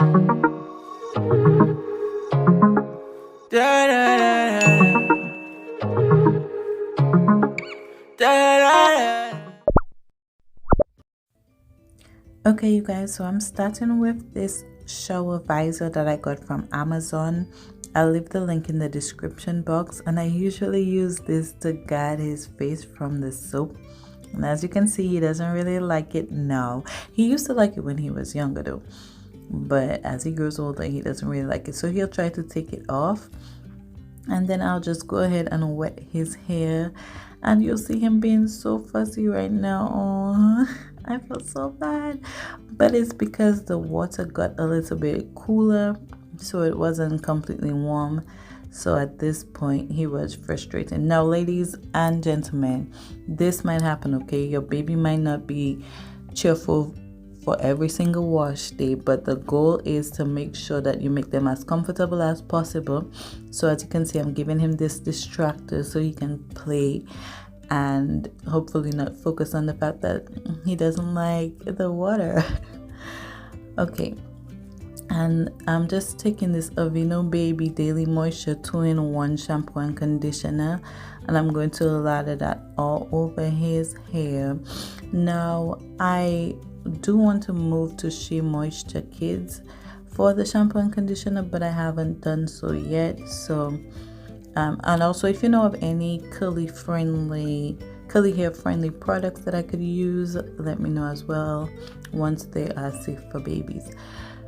Da, da, da, da. Okay, you guys, so I'm starting with this shower visor that I got from Amazon. I'll leave the link in the description box, and I usually use this to guard his face from the soap. And as you can see, he doesn't really like it now. He used to like it when he was younger though, but as he grows older, he doesn't really like it, so he'll try to take it off. And then I'll just go ahead and wet his hair, and you'll see him being so fussy right now. Oh, I feel so bad, but it's because the water got a little bit cooler, so it wasn't completely warm. So at this point he was frustrated. Now, ladies and gentlemen, this might happen, okay? Your baby might not be cheerful for every single wash day, but the goal is to make sure that you make them as comfortable as possible. So as you can see, I'm giving him this distractor so he can play and hopefully not focus on the fact that he doesn't like the water. Okay, and I'm just taking this Aveeno Baby Daily Moisture 2-in-1 shampoo and conditioner, and I'm going to lather that all over his hair. Now, I do want to move to Shea Moisture Kids for the shampoo and conditioner, but I haven't done so yet. So and also, if you know of any curly hair friendly products that I could use, let me know as well once they are safe for babies.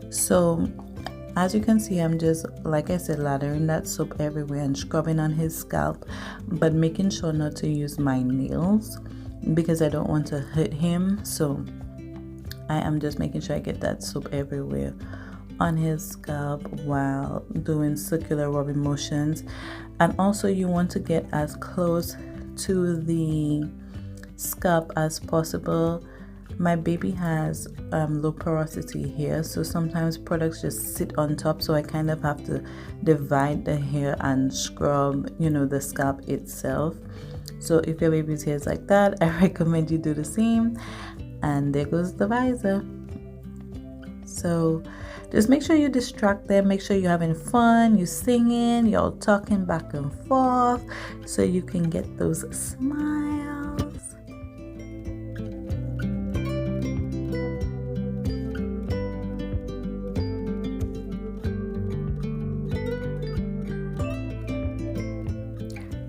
So as you can see, I'm just, like I said, lathering that soap everywhere and scrubbing on his scalp, but making sure not to use my nails because I don't want to hurt him. So I am just making sure I get that soap everywhere on his scalp while doing circular rubbing motions. And also, you want to get as close to the scalp as possible. My baby has low porosity hair, so sometimes products just sit on top, so I kind of have to divide the hair and scrub, the scalp itself. So if your baby's hair is like that, I recommend you do the same. And there goes the visor. So just make sure you distract them, make sure you're having fun, you're singing, you're talking back and forth so you can get those smiles.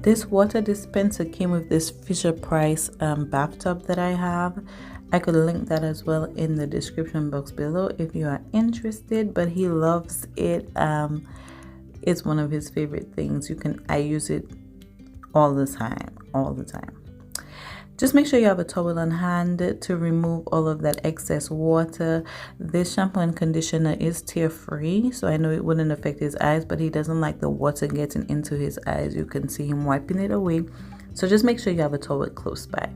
This water dispenser came with this Fisher Price bathtub that I have. I could link that as well in the description box below if you are interested, but he loves it. It's one of his favorite things. I use it all the time. Just make sure you have a towel on hand to remove all of that excess water. This shampoo and conditioner is tear free, so I know it wouldn't affect his eyes, but he doesn't like the water getting into his eyes. You can see him wiping it away. So just make sure you have a towel close by.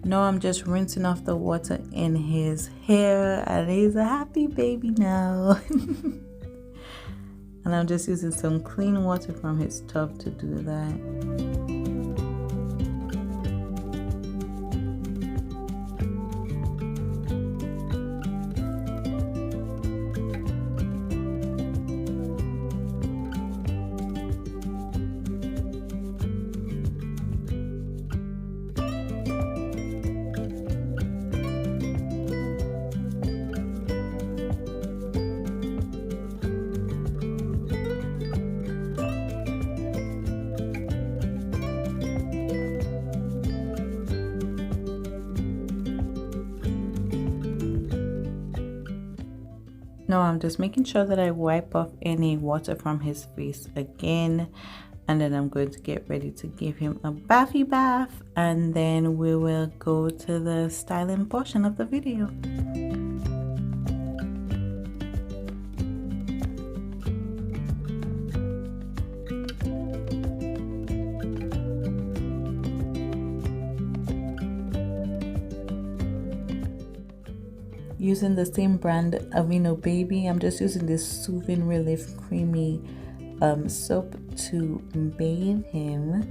Now I'm just rinsing off the water in his hair, and he's a happy baby now. And I'm just using some clean water from his tub to do that. Now I'm just making sure that I wipe off any water from his face again, and then I'm going to get ready to give him a bathy bath, and then we will go to the styling portion of the video. Using the same brand Aveeno Baby, I'm just using this Soothing Relief Creamy soap to bathe him.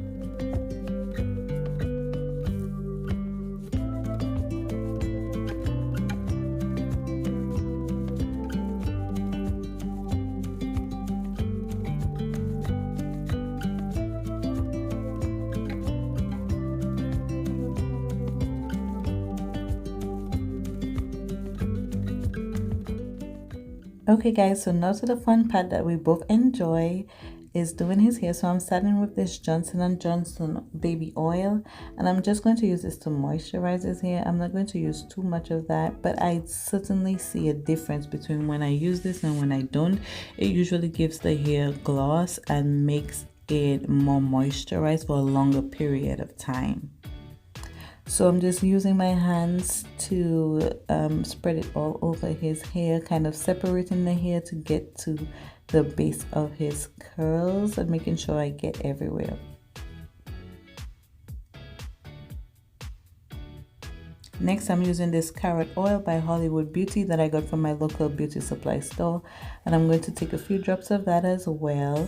Okay guys, so now to the fun part that we both enjoy is doing his hair. So I'm starting with this Johnson & Johnson baby oil, and I'm just going to use this to moisturize his hair. I'm not going to use too much of that, but I certainly see a difference between when I use this and when I don't. It usually gives the hair gloss and makes it more moisturized for a longer period of time. So I'm just using my hands to spread it all over his hair, kind of separating the hair to get to the base of his curls and making sure I get everywhere. Next, I'm using this carrot oil by Hollywood Beauty that I got from my local beauty supply store, and I'm going to take a few drops of that as well.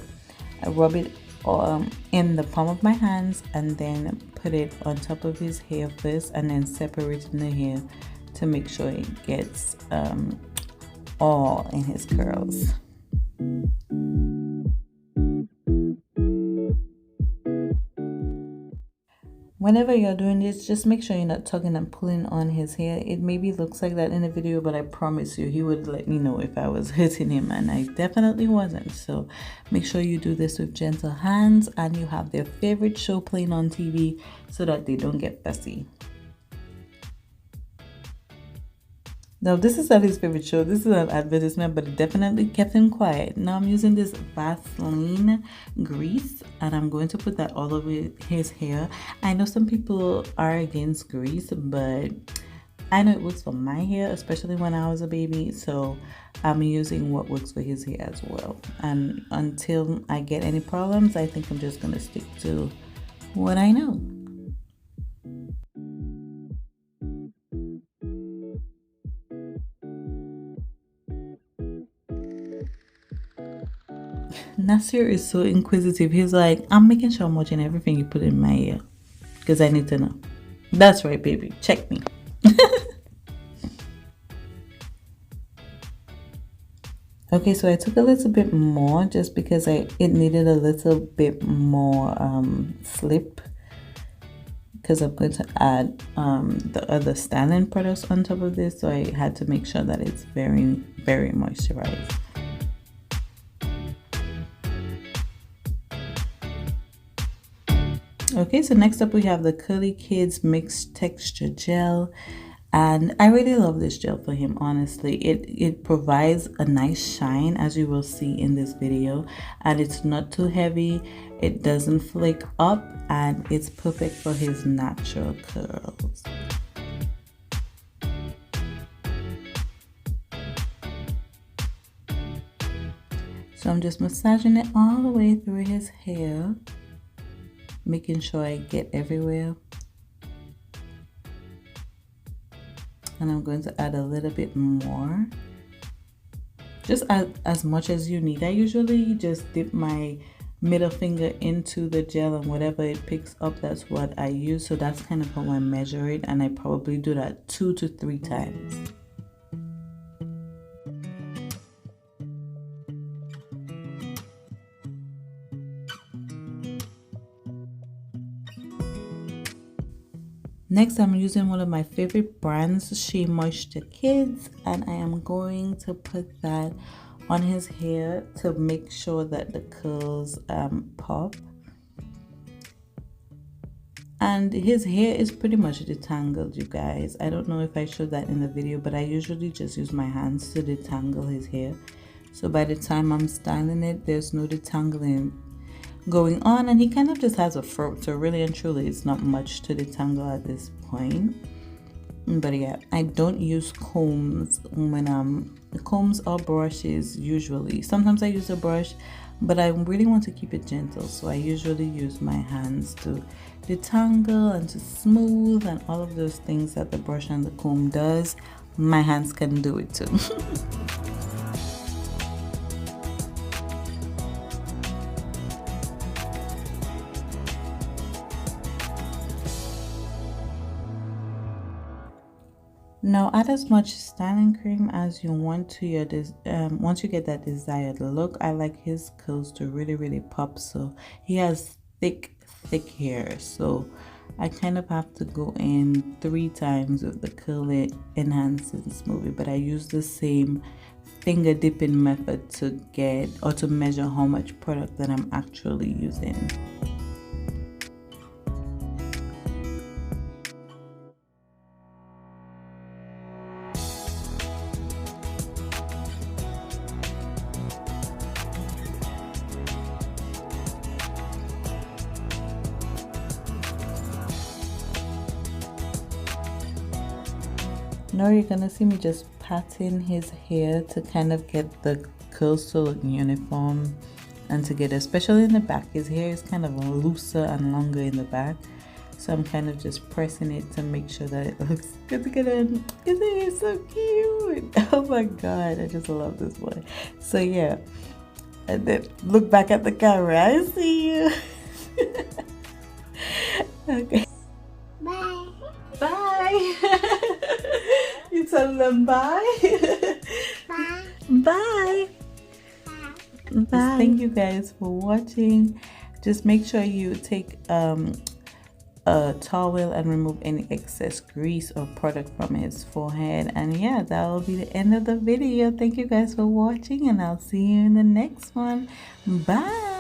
I rub it in the palm of my hands and then put it on top of his hair first, and then separating the hair to make sure it gets all in his curls. Whenever you're doing this, just make sure you're not tugging and pulling on his hair. It maybe looks like that in the video, but I promise you, he would let me know if I was hurting him, and I definitely wasn't. So make sure you do this with gentle hands and you have their favorite show playing on TV so that they don't get fussy. Now, this is not his favorite show. This is an advertisement, but it definitely kept him quiet. Now, I'm using this Vaseline grease, and I'm going to put that all over his hair. I know some people are against grease, but I know it works for my hair, especially when I was a baby. So I'm using what works for his hair as well. And until I get any problems, I think I'm just going to stick to what I know. Nasir is so inquisitive. He's like, I'm making sure I'm watching everything you put in my ear because I need to know. That's right, baby. Check me. Okay, so I took a little bit more just because it needed a little bit more slip, because I'm going to add the other styling products on top of this. So I had to make sure that it's very, very moisturized. Okay, so next up we have the Curly Kids Mixed Texture Gel, and I really love this gel for him. Honestly, it provides a nice shine, as you will see in this video, and it's not too heavy, it doesn't flake up, and it's perfect for his natural curls. So I'm just massaging it all the way through his hair, making sure I get everywhere. And I'm going to add a little bit more. Just add as much as you need. I usually just dip my middle finger into the gel, and whatever it picks up, that's what I use. So that's kind of how I measure it, and I probably do that 2 to 3 times. Next, I'm using one of my favorite brands, Shea Moisture Kids, and I am going to put that on his hair to make sure that the curls pop. And his hair is pretty much detangled, you guys. I don't know if I showed that in the video, but I usually just use my hands to detangle his hair. So by the time I'm styling it, there's no detangling going on, and he kind of just has a fro, so really and truly it's not much to detangle at this point. But yeah, I don't use combs when combs or brushes usually. Sometimes I use a brush, but I really want to keep it gentle, so I usually use my hands to detangle and to smooth and all of those things that the brush and the comb does. My hands can do it too. Now add as much styling cream as you want to your once you get that desired look. I like his curls to really pop, so he has thick hair, so I kind of have to go in 3 times with the curl it, enhance and smooth it, but I use the same finger dipping method to get or to measure how much product that I'm actually using. Now you're gonna see me just patting his hair to kind of get the curls to look uniform and together, especially in the back. His hair is kind of looser and longer in the back, so I'm kind of just pressing it to make sure that it looks good together. And his hair is so cute. Oh my god, I just love this boy. So yeah, and then look back at the camera. I see you. Okay. Bye. Bye. You tell them bye. Bye. Bye. Bye. Bye. Thank you guys for watching. Just make sure you take a towel and remove any excess grease or product from his forehead. And yeah, that will be the end of the video. Thank you guys for watching, and I'll see you in the next one. Bye.